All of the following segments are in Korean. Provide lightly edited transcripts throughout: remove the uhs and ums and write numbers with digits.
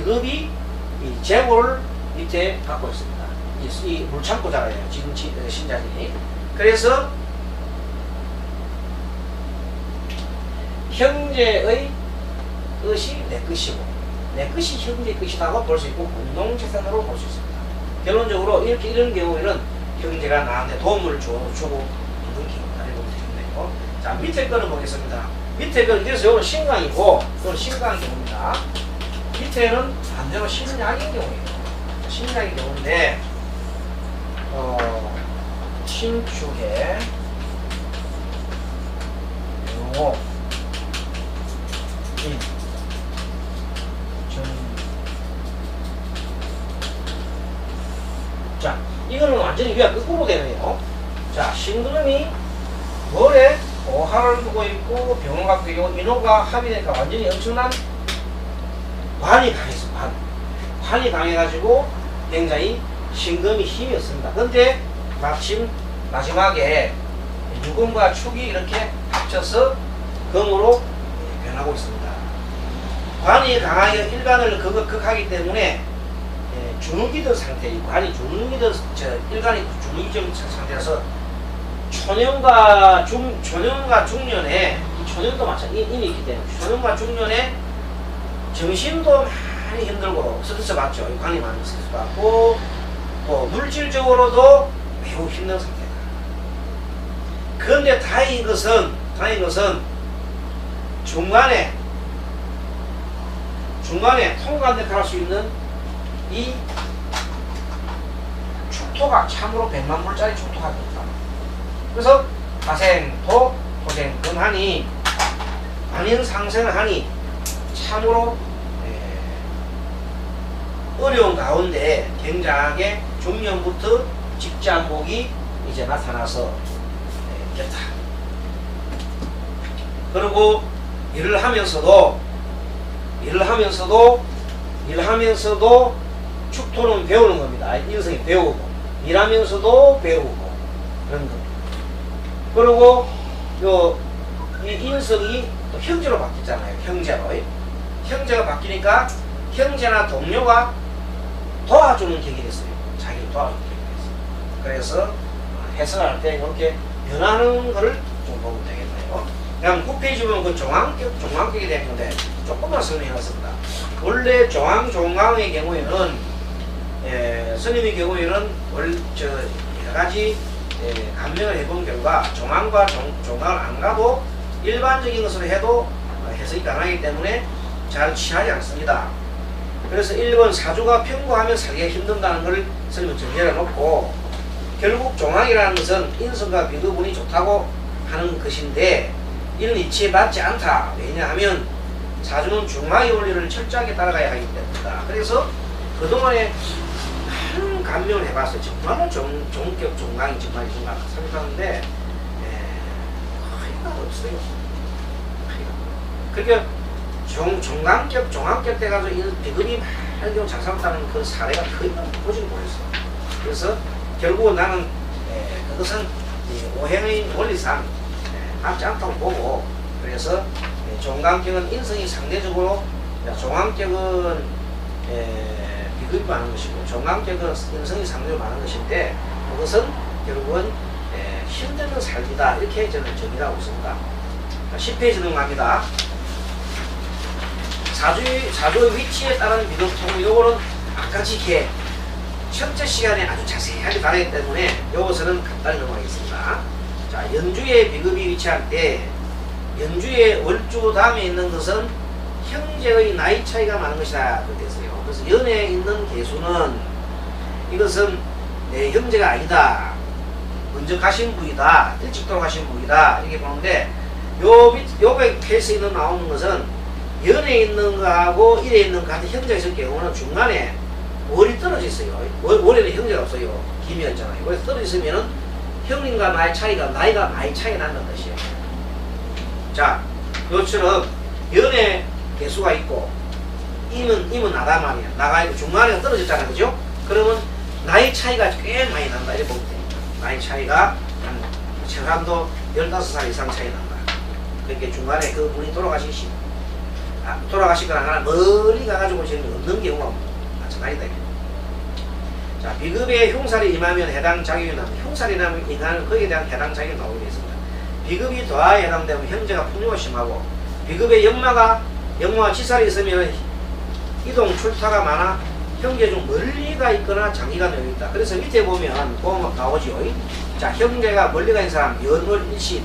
비급이 이 재고를 밑에 갖고 있습니다. 이 물창고잖아요. 지금 신자진이. 그래서 형제의 것이 내 것이고 내 것이 형제의 것이라고 볼 수 있고 공동재산으로 볼 수 있습니다. 결론적으로 이런 경우에는 형제가 나한테 도움을 주고 있는 경우다 이렇게 보면 되겠네요. 자, 밑에 거는 보겠습니다. 밑에 거는 그래서 이거는 신강이고 이건 신강 경우입니다. 밑에는 반대로 신약인 경우예요. 신약인 경우인데 신축의 경우 자, 이거는 완전히 위가 거꾸로 되네요. 자, 신그름이 월에 오하를 두고 있고 병을 갖고 있고 인호가 합의되니까 완전히 엄청난 관이 강했어. 관이 강해가지고 굉장히 신금이 힘이 없습니다. 근데 마침 마지막에 유금과 축이 이렇게 합쳐서 금으로 변하고 있습니다. 관이 강하게 일간을 극하기 때문에 주눅이던 상태, 관이 주눅이던 일간이 주눅이던 상태라서 초년과 중년에 초년도 마찬가지 이미 있기 때문에 초년과 중년에 정신도 많이 힘들고 스트레스 받죠. 관이 많이 스트레스 받고 또 물질적으로도 매우 힘든 상태다. 그런데 다행인 것은 중간에 통관대할 수 있는 이 축토가 참으로 100만 불짜리 축토가 됩니다. 그래서 화생토, 토생금하니 만인상생하니 참으로 어려운 가운데 굉장하게 중년부터 직장복이 이제 나타나서 있겠다. 그리고 일을 하면서도 축토는 배우는 겁니다. 인생이 배우고 일하면서도 배우고 그런 겁니다. 그리고 이 인성이 또 형제로 바뀌잖아요. 형제가 바뀌니까 형제나 동료가 도와주는 격이 됐어요. 자기를 도와주는 격이 됐어요. 그래서 해석할 때 이렇게 변하는 거를 좀 보면 되겠네요. 그다음 9페이지 보면 그 종황격이 되는데 조금만 설명해놨습니다. 원래 종황의 경우에는 스님의 경우에는 여러 가지 감명을 해본 결과 종황과 종황을 안 가도 일반적인 것으로 해도 해석이 가능하기 때문에 잘 취하지 않습니다. 그래서 1번 사주가 평구하면 살기가 힘든다는 것을 스님은 정리해 놓고 결국 종황이라는 것은 인성과 비교분이 좋다고 하는 것인데 이는 이치받지 않다. 왜냐하면 사주는 중화의 원리를 철저하게 따라가야 하기 때문이다. 그래서 그동안에 많은 감명을 해봤어요. 정말로 종격 종강이 정말 이런가 생각하는데 거의가 없어요. 그러니까 종합격 돼가지고 비급이 많은 경우 장사했다는 그 사례가 거의 보지 못했어요. 그래서 결국은 나는 그것은 오행의 원리상 맞지 않다고 보고 그래서 종강격은 인성이 상대적으로 종합격은 비급이 많은 것이고 종강격은 인성이 상대적으로 많은 것인데 그것은 결국은 힘든 삶이다 이렇게 저는 정의를 하고 있습니다. 10페이지 넘어갑니다. 사주의 위치에 따른 비급통 요거는 아까지 이렇게 첫째 시간에 아주 자세하게 다르기 때문에 요것은 간단히 넘어가겠습니다. 자, 연주의 비급이 위치할 때 연주의 월주 다음에 있는 것은 형제의 나이 차이가 많은 것이다 그렇게 했어요. 그래서 연에 있는 개수는 이것은 내 형제가 아니다. 먼저 가신 분이다. 일찍 돌아가신 분이다. 이렇게 보는데 요 케이스에 나오는 것은 연에 있는 거하고 일에 있는 같은 형제가 있을 경우는 중간에 월이 떨어져 있어요. 월에는 형제가 없어요. 김이었잖아요. 그래서 떨어져 있으면은 형님과 나이가 많이 차이 난다는 뜻이에요. 자, 요처럼 연에 개수가 있고 임은 나다 말이야. 나가 있고 중간에 떨어졌잖아. 그죠? 그러면 나이 차이가 꽤 많이 난다. 이렇게 보면 됩니다. 나이 차이가 한 최소한도 15살 이상 차이 난다. 그렇게 중간에 그 분이 돌아가신 시. 돌아가시거나 멀리 가가지고 지금 없는 경우가 마찬가지다. 자, 비급에 흉살이 임하면 해당 자격이 나면 흉살이 나면 인하는 거기에 대한 해당 자격이 나오게 되어 있습니다. 비급이 도하에 해당되면 형제가 풍요가 심하고 비급에 역마와 지살이 있으면 이동 출타가 많아 형제 중 멀리가 있거나 장기가 여기 있다. 그래서 밑에 보면 꼭 나오죠. 자, 형제가 멀리가 있는 사람 연월 일시.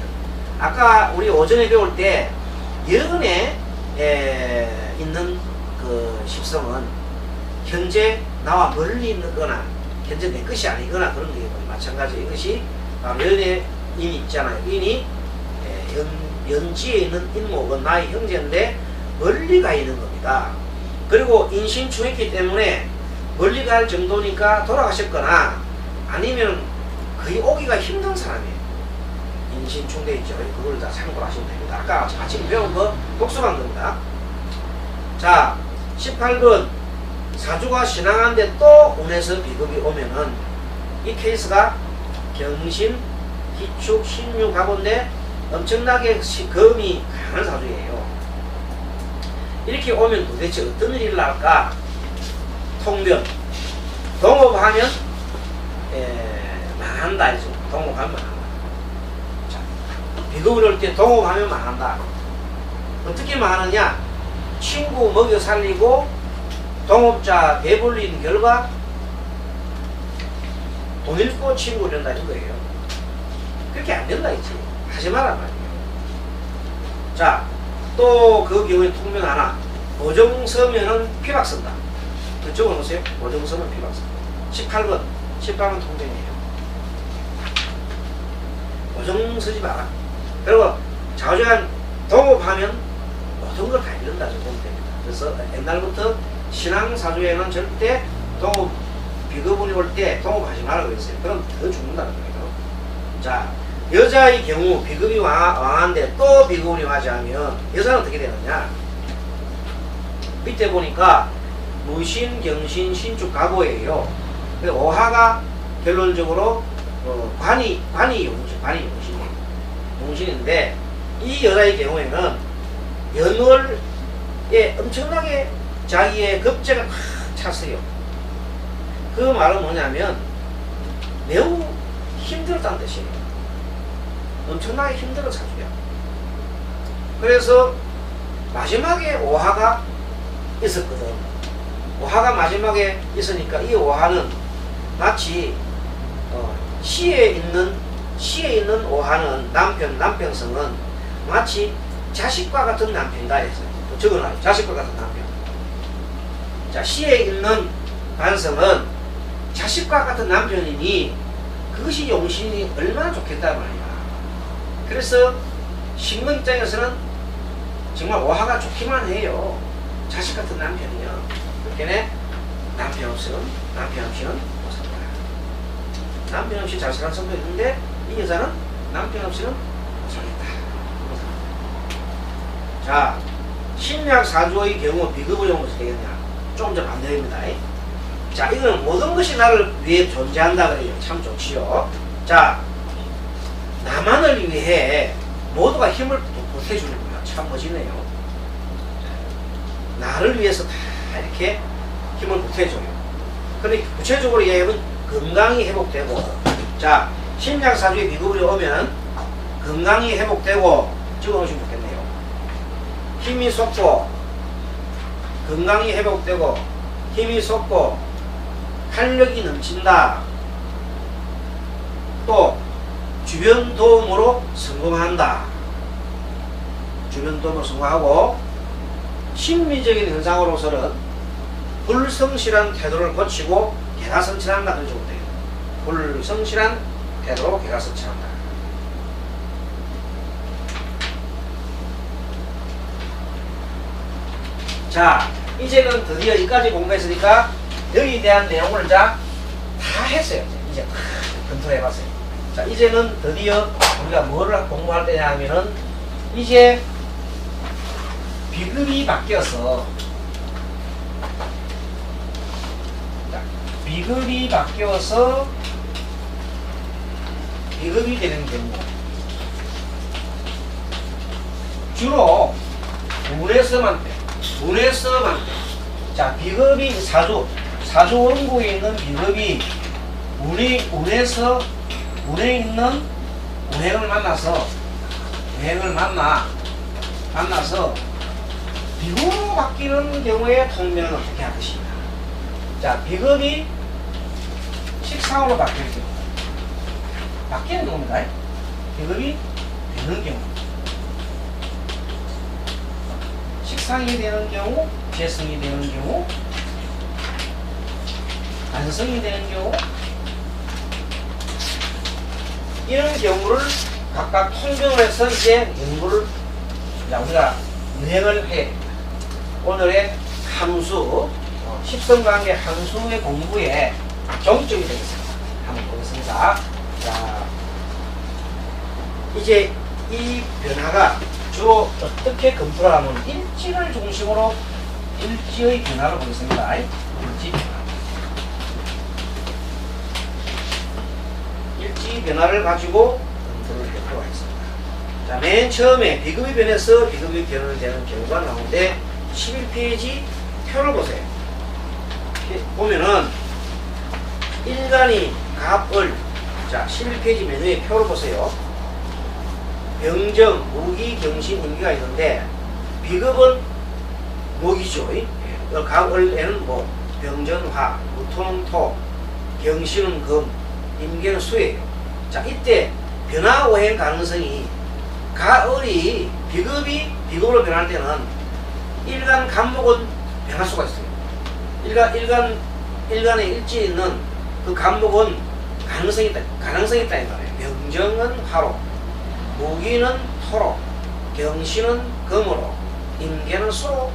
아까 우리 오전에 배울 때 연에 있는 그 십성은 현재 나와 멀리 있거나 현재 내 것이 아니거나 그런 게 마찬가지. 이것이 연에 인이 있잖아요. 인이 연지에 있는 인목은 나의 형제인데 멀리 가 있는 겁니다. 그리고 인신충했기 때문에 멀리 갈 정도니까 돌아가셨거나 아니면 거의 오기가 힘든 사람이에요. 인신충돼 있죠. 그걸 다 참고로 하시면 됩니다. 아까 아침 배운 거 독서한 겁니다. 자, 18번 사주가 신앙한데 또 운에서 비급이 오면은 이 케이스가 경신, 기축, 신유 가본데 엄청나게 금이 강한 사주예요. 이렇게 오면 도대체 어떤 일이 날까? 통변. 동업하면 망한다. 동업하면 망한다. 자, 비급을 올 때 동업하면 망한다. 어떻게 망하느냐? 친구 먹여 살리고 동업자 배불린 결과 돈 잃고 친구 된다는 거예요. 그렇게 안 된다 했지. 하지 마란 말이에요. 자, 또 그 경우에 통변 하나. 오정서면은 피박 쓴다. 그쪽으로 오세요. 오정서면 피박 쓴다. 18번. 18번 통변이에요. 오정 쓰지 마라. 그리고 좌우지간 동업하면 모든 걸 다 잃는다. 저 보면 됩니다. 그래서 옛날부터 신앙사주에는 절대 동업, 비급운이 올 때 동업하지 말라고 그랬어요. 그럼 더 죽는다는 거예요. 자, 여자의 경우 비급이 왕한데 또 비급운이 맞이하면 여자는 어떻게 되느냐? 밑에 보니까 무신, 경신, 신축, 가보예요. 오하가 결론적으로 관이 용신이에요. 용신인데 이 여자의 경우에는 연월에 엄청나게 자기의 급제가 팍 찼어요. 그 말은 뭐냐면 매우 힘들었다는 뜻이에요. 엄청나게 힘들어 사주야. 그래서 마지막에 오하가 있었거든. 오하가 마지막에 있으니까 이 오하는 마치 시에 있는 오하는 남편성은 마치 자식과 같은 남편이다 했어요. 적어놔요. 자식과 같은 남편. 자, 시에 있는 반성은 자식과 같은 남편이니 그것이 용신이 얼마나 좋겠단 말이야. 그래서 신문 입장에서는 정말 오하가 좋기만 해요. 자식 같은 남편이요. 그렇게 남편 없이는 못 산다. 남편 없이 잘 사는 성도 있는데 이 여자는 남편 없이는 못 살겠다. 자, 신약 사주의 경우 비급을 용어서 되겠냐? 조금 더 반대입니다. 자, 이거는 모든 것이 나를 위해 존재한다 그래요. 참 좋지요. 자, 나만을 위해 모두가 힘을 보태주는 거야. 참 멋지네요. 나를 위해서 다 이렇게 힘을 보태줘요. 근데 구체적으로 얘기하면 건강이 회복되고, 자, 신약사주에 비급이 오면 건강이 회복되고, 적어놓으시면 좋겠네요. 힘이 솟고, 건강이 회복되고, 힘이 솟고, 활력이 넘친다. 또 주변 도움으로 성공한다. 주변 도움으로 성공하고, 심리적인 현상으로서는 불성실한 태도를 고치고 개가성실한다. 그런 식으로 돼요. 불성실한 태도로 개가성실한다. 자, 이제는 드디어 여기까지 공부했으니까 여기에 대한 내용을 다 했어요. 이제 다 검토해봤어요. 자, 이제는 드디어 우리가 뭐를 공부할 때냐 하면은 이제 비급이 바뀌어서, 비급이 바뀌어서 비급이 되는 경우 주로 운에서만 돼. 운에서 만든. 자, 비급이 사주 원국에 있는 비급이 운에서 운에 있는 운행을 만나서 비급으로 바뀌는 경우에 통면은 어떻게 할 것인가. 자, 비급이 식상으로 바뀌는 경우. 바뀌는 경우입니다. 비급이 되는 경우. 식상이 되는 경우, 재성이 되는 경우, 간성이 되는 경우, 이런 경우를 각각 통정을 해서 이제 연구를, 우리가 유행을 해. 오늘의 함수, 십성관계 함수의 공부에 정점이 되겠습니다. 한번 보겠습니다. 자, 이제 이 변화가 주로 어떻게 검토를 하면 일지를 중심으로 일지의 변화를 보겠습니다. 일지 변화. 일지 변화를 가지고 검토를 해보도록 하겠습니다. 자, 맨 처음에 비급이 변해서 비급이 변화되는 경우가 나오는데 11페이지 표를 보세요. 보면은 일간이 갑을, 자 11페이지 맨 위에 표를 보세요. 병정, 무기, 경신, 임기가 있는데 비급은 목이죠. 갑을에는 뭐 병전, 화, 무토는 토, 경신은 금, 임계는 수예요. 자, 이때 변화 오행 가능성이 가을이 비급이 비급으로 변할 때는 일간 간목은 변할 수가 있습니다. 일간에 일지 있는 그 간목은 가능성이 있다 이 말이에요. 병정은 화로, 무기는 토로, 경신은 금으로, 임계는 수로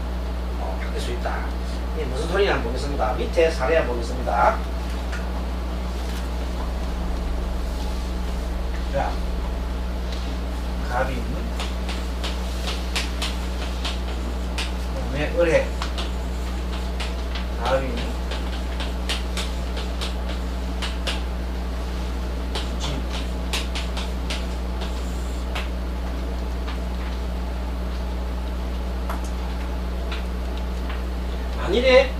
바뀔 수 있다. 이게 무슨 소리냐 한번 보겠습니다. 밑에 사례 한번 보겠습니다. 자, 갑인, 그다음에 을해, 갑인, 진, 만일에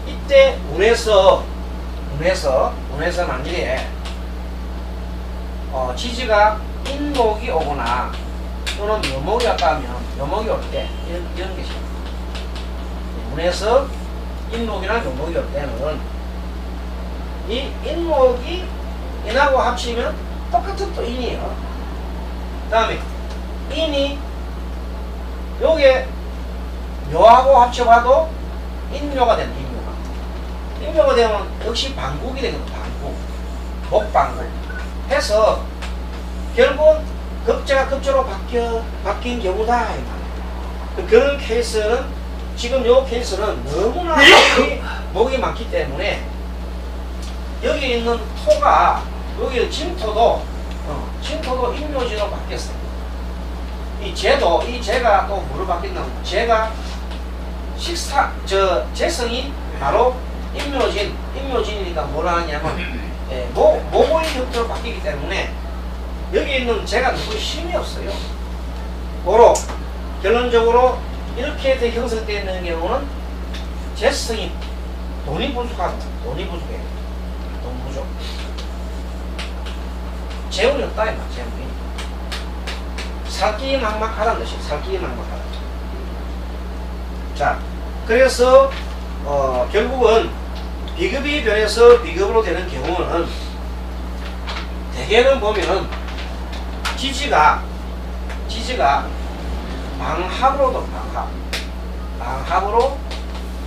이때 운에서 만일에 지지가 인목이 오거나 또는 묘목이 왔다 하면 묘목이 올 때 이런 것이죠. 운에서 인목이나 묘목이 올 때는 이 인목이 인하고 합치면 똑같은 또 인이에요. 그 다음에 인이 요게 묘하고 합쳐봐도 인묘가 된다. 인묘가 되면 역시 반국이 되거든. 반국, 목반국 해서 결국은 급제가 급조로 바뀐 경우다 이 말이에요. 그런 케이스는 지금 요 케이스는 너무나 목이 많기 때문에 여기 있는 토가 여기 진토도 인묘진으로 바뀌었어요. 이 재가 또 뭐로 바뀐다면 재가 재성이 바로 인묘진이니까 뭐라 하냐면 모고의 형태로 바뀌기 때문에 여기 있는 재가 누구 힘이 없어요. 고로 결론적으로 이렇게 형성되어 있는 경우는 재성이 돈이 부족해요. 돈 부족. 재물이 없다 이 말. 재물이 살기 막막하다는 것이 살기 막막하다. 자, 그래서 결국은 비급이 변해서 비급으로 되는 경우는 대개는 보면은 지지가 방합으로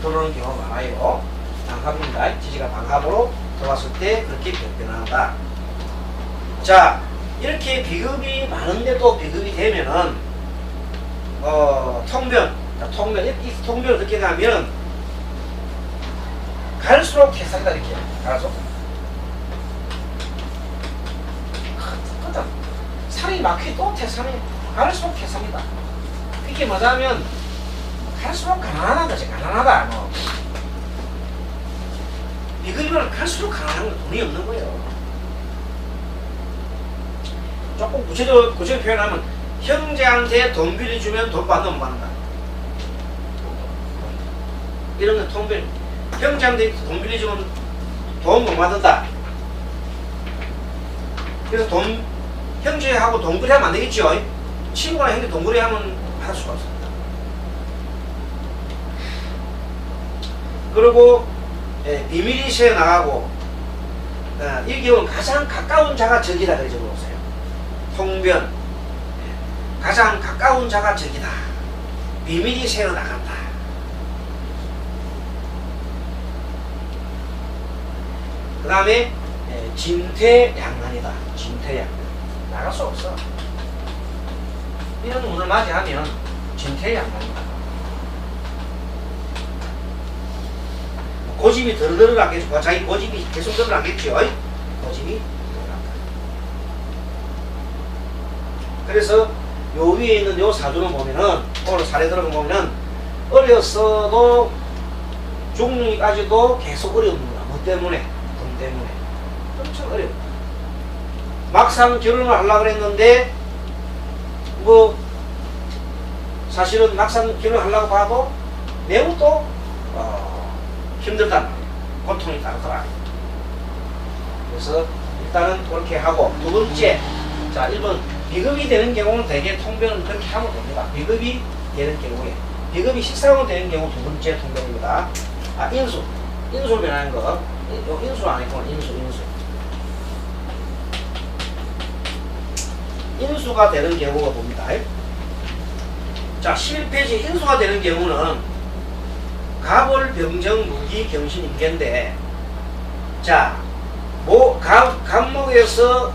들어오는 경우가 많아요. 방합입니다. 지지가 방합으로 들어왔을 때 그렇게 변한다. 자, 이렇게 비급이 많은데도 비급이 되면은 이 통변을 어떻게 가면 갈수록 태산이다. 이렇게 갈수록 살이 막히 또 태산이 갈수록 태산이다. 이게 뭐냐면 갈수록 가난하다. 비급이면 갈수록 가난한 건 돈이 없는 거예요. 조금 구체적으로 표현하면 형제한테 돈 빌려주면 돈 받는 못 받는다. 이런 건 통변. 형제한테 돈 빌려주면 돈 못 받는다. 그래서 형제하고 동거래하면 안 되겠죠. 친구랑 형제 동거래하면 할 수가 없습니다. 그리고 비밀이 새어나가고 이 경우는 가장 가까운 자가 적이다 그래 적어보세요. 통변 가장 가까운 자가 적이다. 비밀이 새어나간다. 그 다음에 진퇴양난이다. 진퇴양난 나갈 수 없어. 이런 운을 맞이하면 진퇴양난이다. 고집이 덜 늘어나겠죠. 자기 고집이 계속 늘어나겠죠. 고집이 늘어난다. 그래서 요 위에 있는 요 사주를 보면은, 오늘 사례 들어가 보면은, 어렸어도 중년까지도 계속 어려웁니다. 뭐 때문에? 돈 때문에. 엄청 어려워. 막상 결혼을 하려고 그랬는데, 뭐, 사실은 막상 결혼을 하려고 봐도 매우 또, 힘들단 말이에요. 고통이 따르더라. 그래서 일단은 그렇게 하고, 두 번째, 자, 1번 비급이 되는 경우는 대개 통변은 그렇게 하면 됩니다. 비급이 되는 경우에, 비급이 식상으로 되는 경우 두 번째 통변입니다. 인수 변하는 거, 요 인수 안 했구나. 인수가 되는 경우가 봅니다. 자, 11페이지 인수가 되는 경우는 갑을 병정 무기 경신 임계인데, 자, 갑목에서